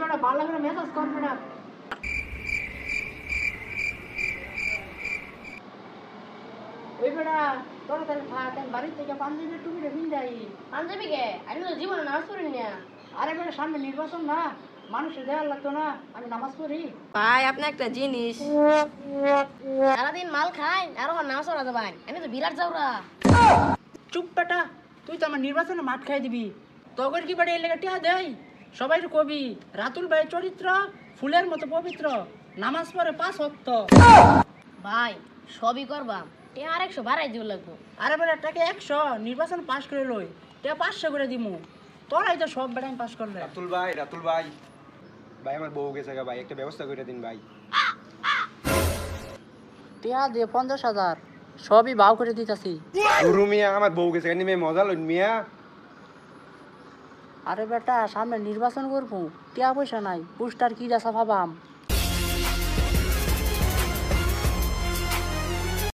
বেটা ভালো করে মেসেজ করবে না। ওই বেটা তোরা তাহলে থাক, বাড়ি থেকে পাঞ্জাবি টুপিটা পিন্দাই। পাঞ্জাবি কে আমি তো জীবনে নামাজ পড়ি না। আরে বেটা সামনে নির্বাচন না, মানুষের দেওয়ার লাগতো না, আমি নামাজ পড়ি। ভাই আপনি একটা জিনিস সারাদিন মাল খাই আর ওখানে নামাজ পড়া ভাই, আমি তো বিরাট যাওরা। চুপ বেটা, তুই তো আমার নির্বাচনে মাঠ খাই দিবি। তখন কি বেটা এই লেগে টিয়া দেয়? সবাই কবি রাতুল ভাই চরিত্র ফুলের মতো পবিত্র, নামাজ পড়ে 5 ওয়াক্ত। ভাই সবই করবাম, এ আর 100 বাড়াই দিও লাগবো। আরে বেটা টাকে 100 নির্বাচন পাস করে লই, টিয়া 500 করে দিমু। তোরাই তো সব বেটা পাস করলে। রাতুল ভাই ভাই আমার বউ গেছে গা ভাই, একটা ব্যবস্থা করে দিন ভাই। টিয়া দে 50,000, সবই ভাও করে দিতাছি। গুরু মিয়া আমার বউ গেছে কেন মেয়ে মজা লইন মিয়া। আরে বেটা সামনে নির্বাচন করবো, টিয়া পয়সা নাই, পোস্টার কি যাসা ভাবাম।